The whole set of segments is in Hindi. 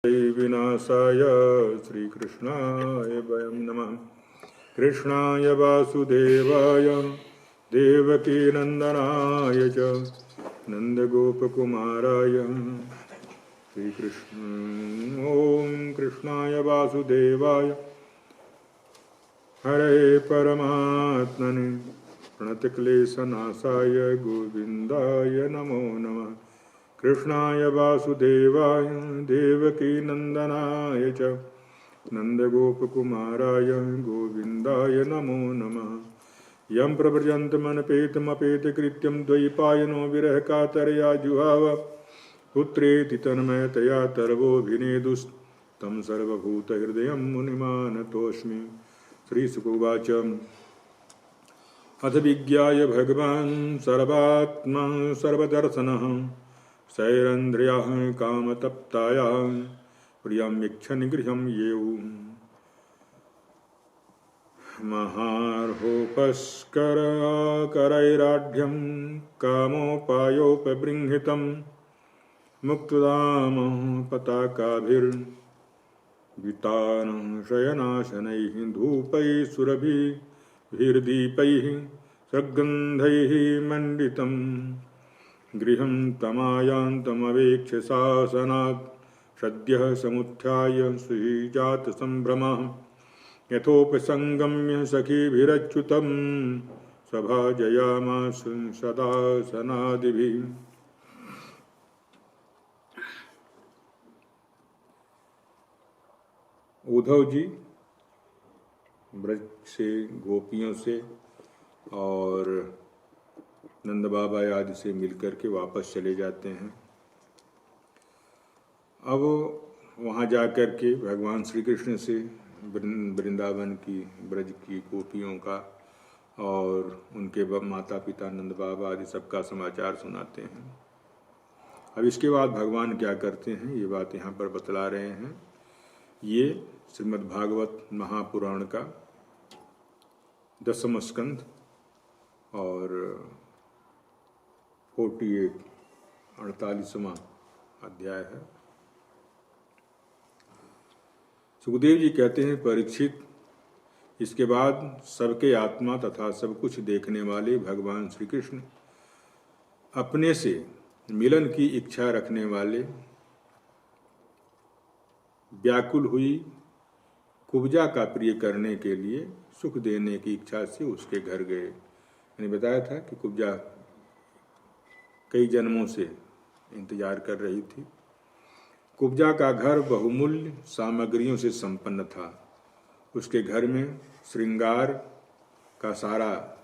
विनाशाय श्रीकृष्णाय वयं नमः। कृष्णाय वासुदेवाय देवकीनन्दनाय च नन्दगोपकुमाराय श्रीकृष्ण। ॐ कृष्णाय वासुदेवाय हरे परमात्मने प्रणतक्लेशनाशाय गोविन्दाय नमो नमः। कृष्णाय वासुदेवाय देवकीनन्दनाय च नन्दगोपकुमाराय गोविन्दाय नमो नमः। यं प्रव्रजन्तमनपेतमपेतकृत्यं द्वैपायनो विरहकातरया जुहाव पुत्रेति तन्मयतया तरवोऽभिनेदुस्तं सर्वभूतहृदयं मुनिमानतोऽस्मि। श्रीशुकोवाच अथ विज्ञाय भगवान् सर्वात्मा सर्वदर्शनः सैरन्ध्र्याः कामतप्तायाः प्रियमीक्षन् गृहं येऊ महार्होपस्करकरैराढ्यं कामोपायोपबृंहितं मुक्तदामः पताकाभिर्वितानं शयनाशनैः धूपैः सुरभिर्दीपैः सद्गन्धैः मण्डितं गृहं तमायान्तमवेक्ष्य शासनात् सद्यः समुत्थाय सुजातसम्भ्रमः यथोपसंगम्य सखीभिरच्युतं सभाजयामास सदासनादिभिः। उद्धव जी ब्रज से गोपियों से और नंद बाबा आदि से मिलकर के वापस चले जाते हैं। अब वहाँ जाकर के भगवान श्री कृष्ण से वृंदावन की ब्रज की गोपियों का और उनके माता पिता नंद बाबा आदि सबका समाचार सुनाते हैं। अब इसके बाद भगवान क्या करते हैं ये बात यहाँ पर बतला रहे हैं। ये श्रीमद् भागवत महापुराण का 10वां स्कंध और 48वां अध्याय है। सुखदेव जी कहते हैं, परीक्षित, इसके बाद सबके आत्मा तथा सब कुछ देखने वाले भगवान श्री कृष्ण अपने से मिलन की इच्छा रखने वाले व्याकुल हुई कुब्जा का प्रिय करने के लिए सुख देने की इच्छा से उसके घर गए। मैंने बताया था कि कुब्जा कई जन्मों से इंतजार कर रही थी। कुब्जा का घर बहुमूल्य सामग्रियों से संपन्न था। उसके घर में श्रृंगार का सारा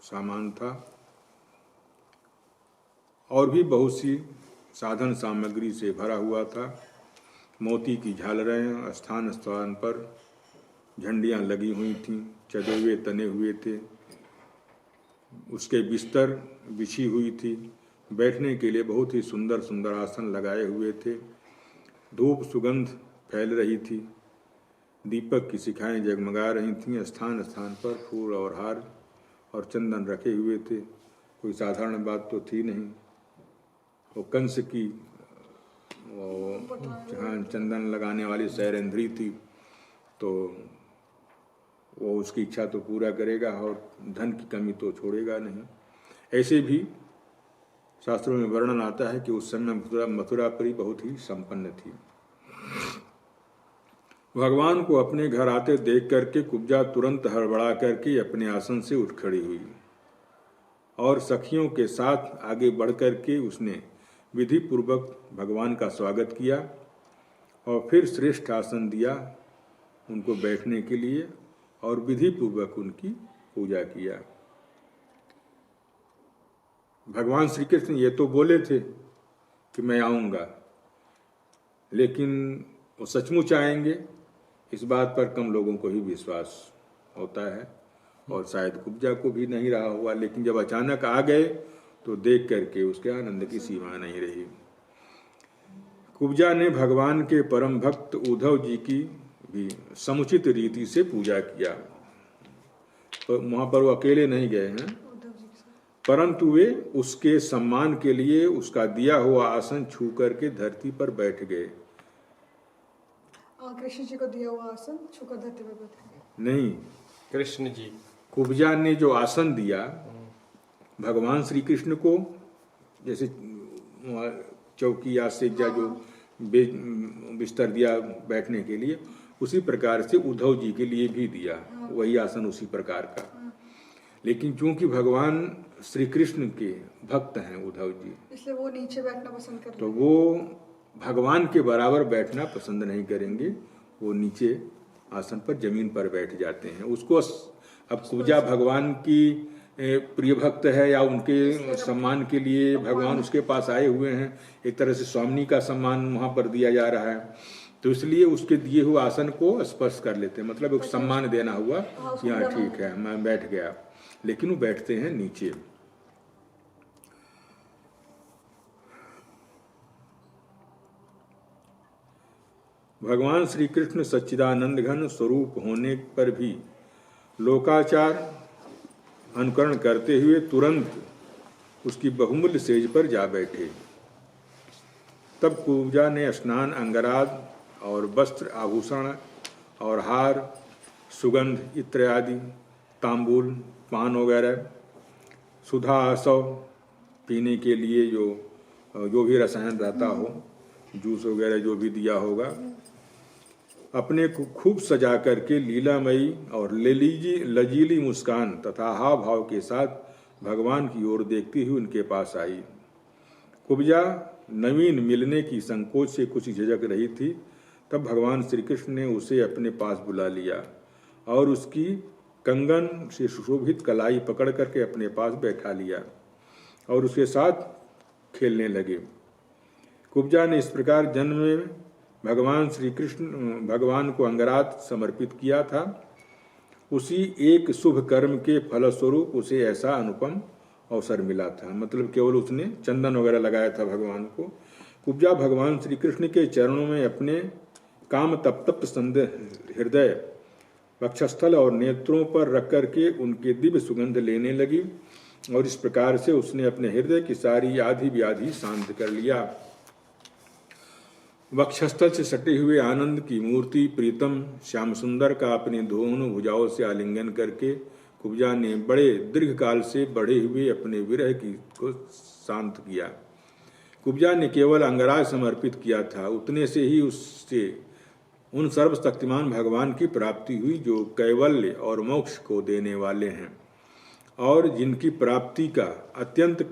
सामान था और भी बहुत सी साधन सामग्री से भरा हुआ था। मोती की झालरें स्थान स्थान पर झंडियाँ लगी हुई थीं, चदेवे तने हुए थे। उसके बिस्तर बिछी हुई थी। बैठने के लिए बहुत ही सुंदर सुंदर आसन लगाए हुए थे। धूप सुगंध फैल रही थी। दीपक की शिखाएं जगमगा रही थीं। स्थान स्थान पर फूल और हार और चंदन रखे हुए थे। कोई साधारण बात तो थी नहीं। वो कंस की जहाँ चंदन लगाने वाली सैरेंद्री थी, तो वो उसकी इच्छा तो पूरा करेगा और धन की कमी तो छोड़ेगा नहीं। ऐसे भी शास्त्रों में वर्णन आता है कि उस समय मथुरापुरी बहुत ही संपन्न थी। भगवान को अपने घर आते देख करके कुब्जा तुरंत हड़बड़ा करके अपने आसन से उठ खड़ी हुई और सखियों के साथ आगे बढ़ करके उसने विधि पूर्वक भगवान का स्वागत किया और फिर श्रेष्ठ आसन दिया उनको बैठने के लिए और विधि पूर्वक उनकी पूजा किया। भगवान श्री कृष्ण ये तो बोले थे कि मैं आऊँगा, लेकिन वो सचमुच आएंगे इस बात पर कम लोगों को ही विश्वास होता है और शायद कुब्जा को भी नहीं रहा हुआ। लेकिन जब अचानक आ गए तो देख करके उसके आनंद की सीमा नहीं रही। कुब्जा ने भगवान के परम भक्त उद्धव जी की भी समुचित रीति से पूजा किया। तो वहाँ पर वो अकेले नहीं गए हैं, परंतु वे उसके सम्मान के लिए उसका दिया हुआ आसन छू करके धरती पर बैठ गए। कृष्ण जी को दिया हुआ आसन छूकर धरती पर बैठे। नहीं, कृष्ण जी कुब्जा ने जो आसन दिया भगवान श्री कृष्ण को, जैसे चौकी या सेजा जो बिस्तर दिया बैठने के लिए, उसी प्रकार से उद्धव जी के लिए भी दिया वही आसन उसी प्रकार का। लेकिन चूंकि भगवान श्री कृष्ण के भक्त हैं उद्धव जी, इसलिए वो नीचे बैठना पसंद करते तो वो भगवान के बराबर बैठना पसंद नहीं करेंगे, वो नीचे आसन पर जमीन पर बैठ जाते हैं। उसको अब कुब्जा भगवान की प्रिय भक्त है या उनके सम्मान के लिए भगवान उसके पास आए हुए हैं, एक तरह से स्वामी का सम्मान वहाँ पर दिया जा रहा है, तो इसलिए उसके दिए हुए आसन को स्पर्श कर लेते हैं, मतलब एक सम्मान देना हुआ, यहाँ ठीक है मैं बैठ गया। लेकिन वो बैठते हैं नीचे। भगवान श्री कृष्ण सच्चिदानंद घन स्वरूप होने पर भी लोकाचार अनुकरण करते हुए तुरंत उसकी बहुमूल्य सेज पर जा बैठे। तब कुब्जा ने स्नान, अंगराग और वस्त्र, आभूषण और हार, सुगंध इत्यादि, तांबूल, पान वगैरह, सुधा आसव पीने के लिए जो भी रसायन रहता हो, जूस वगैरह जो भी दिया होगा, अपने को खूब सजा करके लीलामयी और लजीली मुस्कान तथा हाव भाव के साथ भगवान की ओर देखती हुई उनके पास आई। कुब्जा नवीन मिलने की संकोच से कुछ झिझक रही थी। तब भगवान श्री कृष्ण ने उसे अपने पास बुला लिया और उसकी कंगन से सुशोभित कलाई पकड़ करके अपने पास बैठा लिया और उसके साथ खेलने लगे। कुब्जा ने इस प्रकार जन्म में भगवान श्री कृष्ण भगवान को अंगराग समर्पित किया था। उसी एक शुभ कर्म के फलस्वरूप उसे ऐसा अनुपम अवसर मिला था, मतलब केवल उसने चंदन वगैरह लगाया था भगवान को। कुब्जा भगवान श्री कृष्ण के चरणों में अपने काम तप्त हृदय, वक्षस्थल और नेत्रों पर रख करके उनके दिव्य सुगंध लेने लगी और इस प्रकार से उसने अपने हृदय की सारी आधी व्याधि शांत कर लिया। वक्षस्थल से सटे हुए आनंद की मूर्ति प्रीतम श्याम सुंदर का अपने दोनों भुजाओं से आलिंगन करके कुब्जा ने बड़े दीर्घ काल से बढ़े हुए अपने विरह को शांत किया। कुब्जा ने केवल अंगराग समर्पित किया था, उतने से ही उससे उन सर्वशक्तिमान भगवान की प्राप्ति हुई जो कैवल्य और मोक्ष को देने वाले हैं और जिनकी प्राप्ति अत्यंत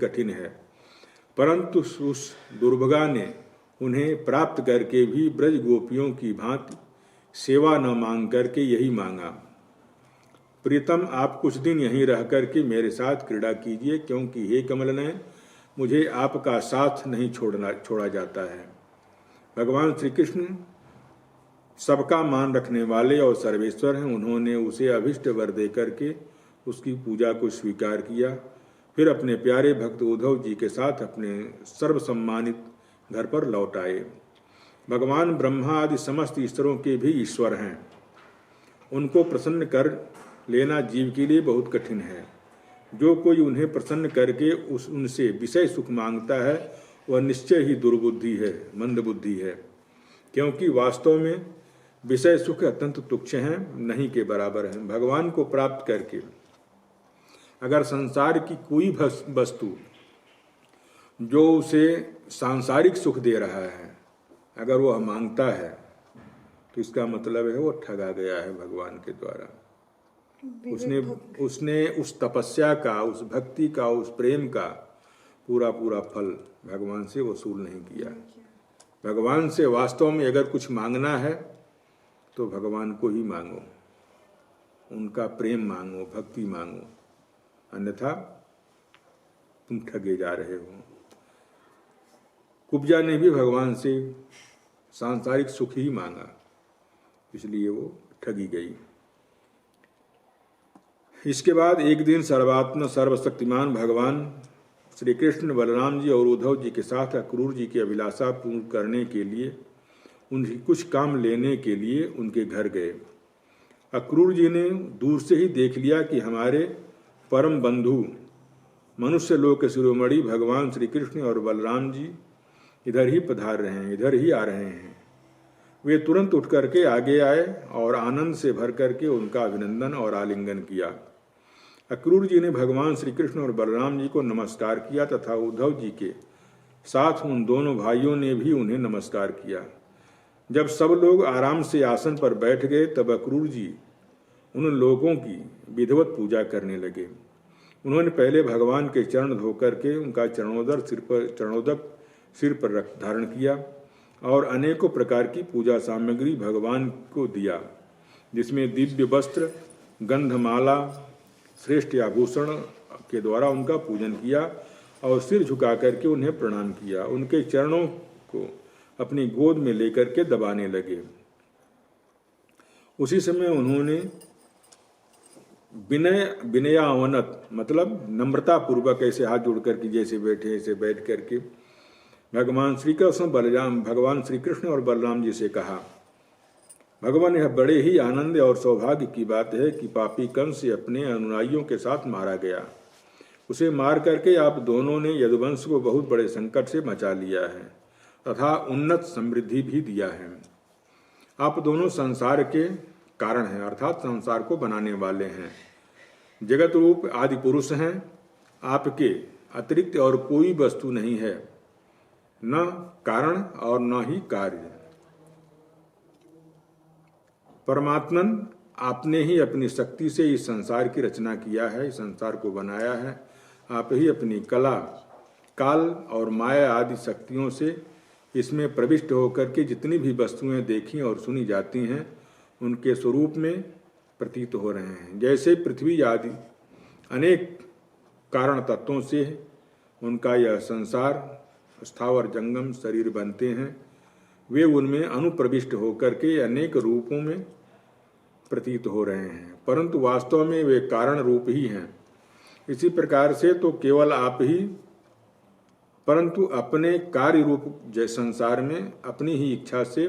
कठिन है। परंतु उस दुर्भगा ने उन्हें प्राप्त करके भी ब्रज गोपियों की भांति सेवा न मांग करके यही मांगा, प्रीतम आप कुछ दिन यहीं रह करके मेरे साथ क्रीड़ा कीजिए, क्योंकि हे कमलनयन मुझे आपका साथ नहीं छोड़ा जाता है। भगवान श्री कृष्ण सबका मान रखने वाले और सर्वेश्वर हैं। उन्होंने उसे अभिष्ट वर दे करके उसकी पूजा को स्वीकार किया। फिर अपने प्यारे भक्त उद्धव जी के साथ अपने सर्वसम्मानित घर पर लौट आए। भगवान ब्रह्मा आदि समस्त ईश्वरों के भी ईश्वर हैं। उनको प्रसन्न कर लेना जीव के लिए बहुत कठिन है। जो कोई उन्हें प्रसन्न करके उनसे विषय सुख मांगता है वह निश्चय ही दुर्बुद्धि है, मंदबुद्धि है, क्योंकि वास्तव में विषय सुख अत्यंत तुच्छ हैं, नहीं के बराबर हैं। भगवान को प्राप्त करके अगर संसार की कोई वस्तु जो उसे सांसारिक सुख दे रहा है अगर वह मांगता है तो इसका मतलब है वो ठगा गया है भगवान के द्वारा। उसने उस तपस्या का, उस भक्ति का, उस प्रेम का पूरा फल भगवान से वसूल नहीं किया। भगवान से वास्तव में अगर कुछ मांगना है तो भगवान को ही मांगो, उनका प्रेम मांगो, भक्ति मांगो, अन्यथा तुम ठगे जा रहे हो। कुब्जा ने भी भगवान से सांसारिक सुख ही मांगा, इसलिए वो ठगी गई। इसके बाद एक दिन सर्वात्मा सर्वशक्तिमान भगवान श्री कृष्ण बलराम जी और उद्धव जी के साथ अक्रूर जी की अभिलाषा पूर्ण करने के लिए उनकी कुछ काम लेने के लिए उनके घर गए। अक्रूर जी ने दूर से ही देख लिया कि हमारे परम बंधु मनुष्य लोक के शिरोमणि भगवान श्री कृष्ण और बलराम जी इधर ही पधार रहे हैं, इधर ही आ रहे हैं। वे तुरंत उठ करके आगे आए और आनंद से भर करके उनका अभिनंदन और आलिंगन किया। अक्रूर जी ने भगवान श्री कृष्ण और बलराम जी को नमस्कार किया तथा उद्धव जी के साथ उन दोनों भाइयों ने भी उन्हें नमस्कार किया। जब सब लोग आराम से आसन पर बैठ गए तब अक्रूर जी उन लोगों की विधिवत पूजा करने लगे। उन्होंने पहले भगवान के चरण धो करके उनका चरणोदक सिर पर धारण किया और अनेकों प्रकार की पूजा सामग्री भगवान को दिया, जिसमें दिव्य वस्त्र, गंधमाला, श्रेष्ठ आभूषण के द्वारा उनका पूजन किया और सिर झुका करके उन्हें प्रणाम किया। उनके चरणों को अपनी गोद में लेकर के दबाने लगे। उसी समय उन्होंने विनयावनत मतलब नम्रता पूर्वक ऐसे हाथ जोड़ करके जैसे बैठे ऐसे बैठ करके भगवान श्री कृष्ण और बलराम जी से कहा, भगवान, यह बड़े ही आनंद और सौभाग्य की बात है कि पापी कंस अपने अनुयायियों के साथ मारा गया। उसे मार करके आप दोनों ने यदुवंश को बहुत बड़े संकट से बचा लिया है तथा उन्नत समृद्धि भी दिया है। आप दोनों संसार के कारण हैं, अर्थात संसार को बनाने वाले हैं। जगत रूप आदि पुरुष हैं। आपके अतिरिक्त और कोई वस्तु नहीं है, न कारण और न ही कार्य। परमात्मन, आपने ही अपनी शक्ति से इस संसार की रचना किया है, इस संसार को बनाया है। आप ही अपनी कला, काल और माया आदि शक्तियों से इसमें प्रविष्ट होकर के जितनी भी वस्तुएं देखी और सुनी जाती हैं उनके स्वरूप में प्रतीत हो रहे हैं। जैसे पृथ्वी आदि अनेक कारण तत्वों से उनका यह संसार स्थावर जंगम शरीर बनते हैं, वे उनमें अनुप्रविष्ट होकर के अनेक रूपों में प्रतीत हो रहे हैं, परंतु वास्तव में वे कारण रूप ही हैं। इसी प्रकार से तो केवल आप ही, परंतु अपने कार्य रूप संसार में अपनी ही इच्छा से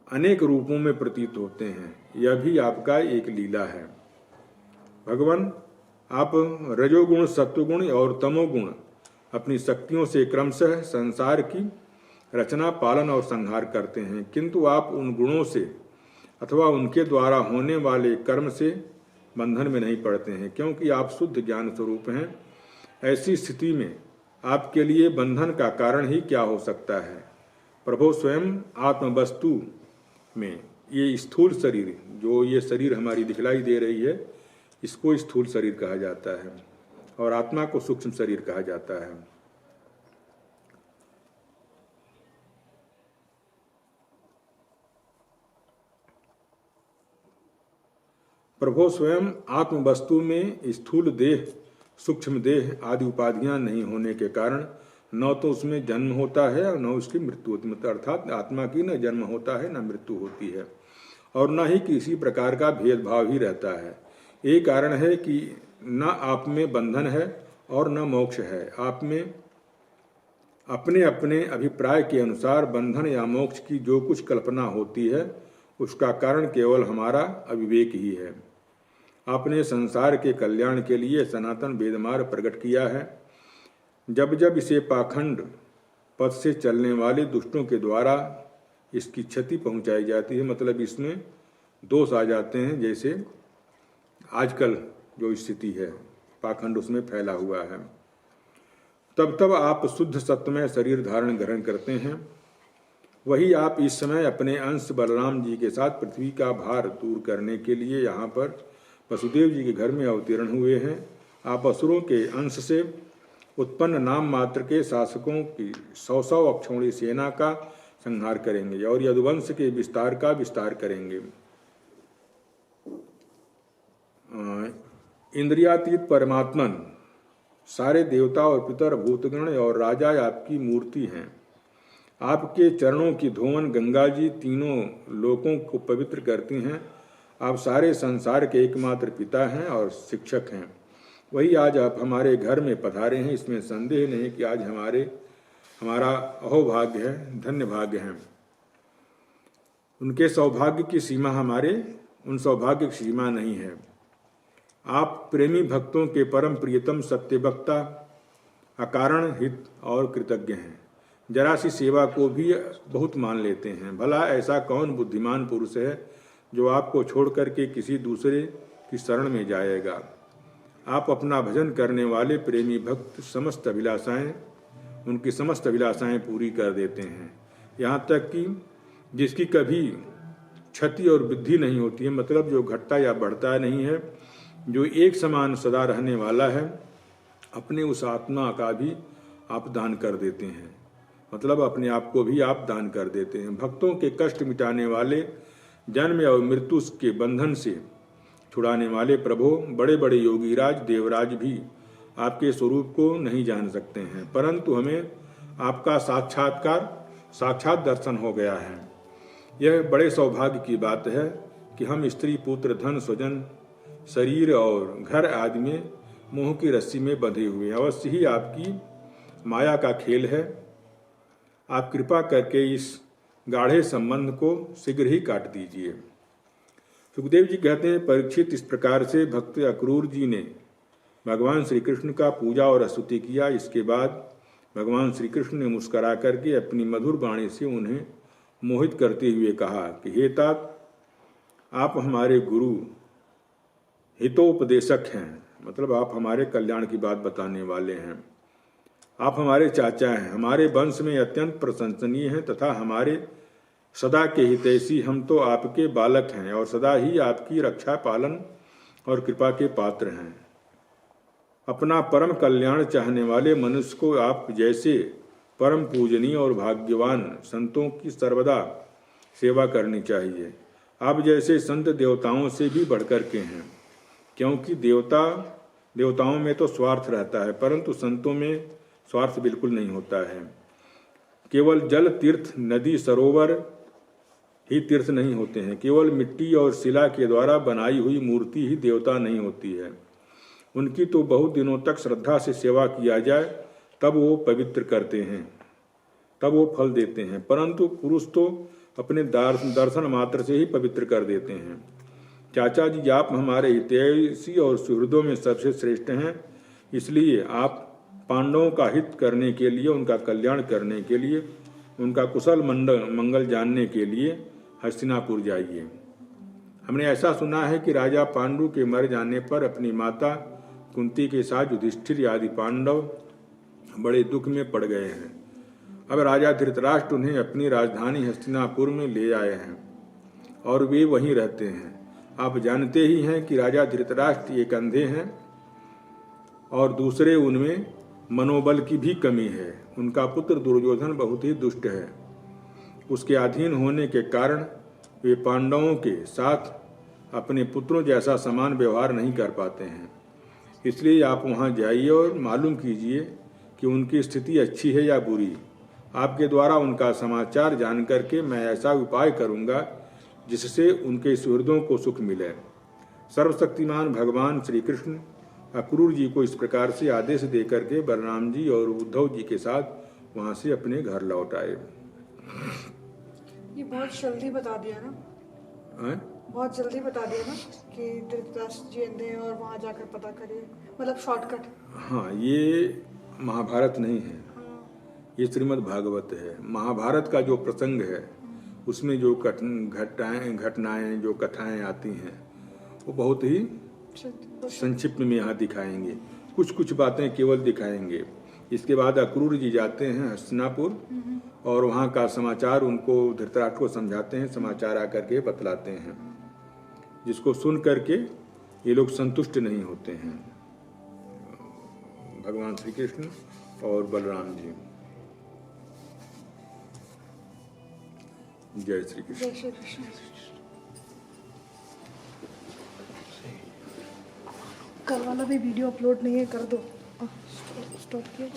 अनेक रूपों में प्रतीत होते हैं। यह भी आपका एक लीला है। भगवान, आप रजोगुण, सत्वगुण और तमोगुण अपनी शक्तियों से क्रमशः संसार की रचना, पालन और संहार करते हैं, किंतु आप उन गुणों से अथवा उनके द्वारा होने वाले कर्म से बंधन में नहीं पड़ते हैं, क्योंकि आप शुद्ध ज्ञान स्वरूप हैं। ऐसी स्थिति में आपके लिए बंधन का कारण ही क्या हो सकता है। प्रभु स्वयं आत्मवस्तु में ये स्थूल शरीर, जो ये शरीर हमारी दिखलाई दे रही है, इसको स्थूल शरीर कहा जाता है और आत्मा को सूक्ष्म शरीर कहा जाता है। प्रभु स्वयं आत्मवस्तु में स्थूल देह, सूक्ष्म देह आदि उपाधियां नहीं होने के कारण न तो उसमें जन्म होता है और न उसकी मृत्यु होती है, अर्थात आत्मा की न जन्म होता है न मृत्यु होती है और न ही किसी प्रकार का भेदभाव ही रहता है। ये कारण है कि न आप में बंधन है और न मोक्ष है। आप में अपने अपने अभिप्राय के अनुसार बंधन या मोक्ष की जो कुछ कल्पना होती है उसका कारण केवल हमारा अविवेक ही है। आपने संसार के कल्याण के लिए सनातन वेदमार्ग प्रकट किया है। जब जब इसे पाखंड पथ से चलने वाले दुष्टों के द्वारा इसकी क्षति पहुंचाई जाती है, मतलब इसमें दोष आ जाते हैं, जैसे आजकल जो स्थिति है, पाखंड उसमें फैला हुआ है, तब तब आप शुद्ध सत्वमय शरीर धारण ग्रहण करते हैं। वही आप इस समय अपने अंश बलराम जी के साथ पृथ्वी का भार दूर करने के लिए यहाँ पर वसुदेव जी के घर में अवतीर्ण हुए हैं। आप असुरों के अंश से उत्पन्न नाम मात्र के शासकों की 100 अक्षौणी सेना का संहार करेंगे और यदुवंश के विस्तार का विस्तार करेंगे। इंद्रियातीत परमात्मन, सारे देवता और पितर, भूतगण और राजा आपकी मूर्ति हैं। आपके चरणों की धोवन गंगा जी तीनों लोकों को पवित्र करती हैं। आप सारे संसार के एकमात्र पिता हैं और शिक्षक हैं। वही आज आप हमारे घर में पधारे हैं, इसमें संदेह नहीं कि आज हमारा अहोभाग्य है, धन्य भाग्य है। उनके सौभाग्य की सीमा उन सौभाग्य की सीमा नहीं है। आप प्रेमी भक्तों के परम प्रियतम सत्यवक्ता, अकारण हित और कृतज्ञ हैं। जरा सी सेवा को भी बहुत मान लेते हैं। भला ऐसा कौन बुद्धिमान पुरुष है जो आपको छोड़ करके किसी दूसरे की शरण में जाएगा। आप अपना भजन करने वाले प्रेमी भक्त उनकी समस्त अभिलाषाएं पूरी कर देते हैं, यहाँ तक कि जिसकी कभी क्षति और वृद्धि नहीं होती है, मतलब जो घटता या बढ़ता नहीं है, जो एक समान सदा रहने वाला है, अपने उस आत्मा का भी आप दान कर देते हैं, मतलब अपने आप को भी आप दान कर देते हैं। भक्तों के कष्ट मिटाने वाले, जन्म और मृत्यु के बंधन से छुड़ाने वाले प्रभु, बड़े बड़े योगीराज देवराज भी आपके स्वरूप को नहीं जान सकते हैं, परंतु हमें आपका साक्षात दर्शन हो गया है। यह बड़े सौभाग्य की बात है कि हम स्त्री पुत्र धन स्वजन शरीर और घर आदि में मोह की रस्सी में बंधे हुए हैं। अवश्य ही आपकी माया का खेल है। आप कृपा करके इस गाढ़े संबंध को शीघ्र ही काट दीजिए। सुखदेव जी कहते हैं, परीक्षित, इस प्रकार से भक्त अक्रूर जी ने भगवान श्री कृष्ण का पूजा और स्तुति किया। इसके बाद भगवान श्री कृष्ण ने मुस्करा करके अपनी मधुर वाणी से उन्हें मोहित करते हुए कहा कि हे तात, आप हमारे गुरु हितोपदेशक हैं, मतलब आप हमारे कल्याण की बात बताने वाले हैं। आप हमारे चाचा हैं, हमारे वंश में अत्यंत प्रशंसनीय हैं तथा हमारे सदा के हितैषी। हम तो आपके बालक हैं और सदा ही आपकी रक्षा पालन और कृपा के पात्र हैं। अपना परम कल्याण चाहने वाले मनुष्य को आप जैसे परम पूजनीय और भाग्यवान संतों की सर्वदा सेवा करनी चाहिए। आप जैसे संत देवताओं से भी बढ़कर के हैं, क्योंकि देवताओं में तो स्वार्थ रहता है, परंतु संतों में स्वार्थ बिल्कुल नहीं होता है। केवल जल तीर्थ, नदी, सरोवर ही तीर्थ नहीं होते हैं। केवल मिट्टी और शिला के द्वारा बनाई हुई मूर्ति ही देवता नहीं होती है। उनकी तो बहुत दिनों तक श्रद्धा से सेवा किया जाए तब वो पवित्र करते हैं, तब वो फल देते हैं, परंतु पुरुष तो अपने दर्शन मात्र से ही पवित्र कर देते हैं। चाचा जी, आप हमारे हितैषी और सुहृदों में सबसे श्रेष्ठ हैं, इसलिए आप पांडवों का हित करने के लिए, उनका कल्याण करने के लिए, उनका कुशल मंगल जानने के लिए हस्तिनापुर जाइए। हमने ऐसा सुना है कि राजा पांडु के मर जाने पर अपनी माता कुंती के साथ युधिष्ठिर आदि पांडव बड़े दुख में पड़ गए हैं। अब राजा धृतराष्ट्र उन्हें अपनी राजधानी हस्तिनापुर में ले आए हैं और वे वहीं रहते हैं। आप जानते ही हैं कि राजा धृतराष्ट्र एक अंधे हैं और दूसरे उनमें मनोबल की भी कमी है। उनका पुत्र दुर्योधन बहुत ही दुष्ट है। उसके अधीन होने के कारण वे पांडवों के साथ अपने पुत्रों जैसा समान व्यवहार नहीं कर पाते हैं। इसलिए आप वहां जाइए और मालूम कीजिए कि उनकी स्थिति अच्छी है या बुरी। आपके द्वारा उनका समाचार जान करके मैं ऐसा उपाय करूंगा जिससे उनके सुहृदों को सुख मिले। सर्वशक्तिमान भगवान श्री कृष्ण अक्रूर जी को इस प्रकार से आदेश देकर के बलराम जी और उद्धव जी के साथ वहां से अपने घर लौट आए। ये बहुत जल्दी बता दिया ना? बहुत जल्दी बता दिया ना कि धृतराष्ट्र जी अंधे हैं और वहां जाकर पता करिए, मतलब शॉर्टकट। हाँ, ये महाभारत नहीं है, ये श्रीमद् भागवत है। महाभारत का जो प्रसंग है उसमें जो घटनाएं जो कथाएं आती हैं वो बहुत ही संक्षिप्त में यहाँ दिखाएंगे, कुछ बातें केवल दिखाएंगे। इसके बाद अक्रूर जी जाते हैं हस्तिनापुर और वहाँ का समाचार उनको धृतराष्ट्र को समझाते हैं, समाचार आकर के बतलाते हैं, जिसको सुन करके ये लोग संतुष्ट नहीं होते हैं, भगवान श्री कृष्ण और बलराम जी। जय श्री कृष्ण। जय श्री कृष्ण। कल वाला भी वीडियो अपलोड नहीं है, कर दो। स्टॉप किया।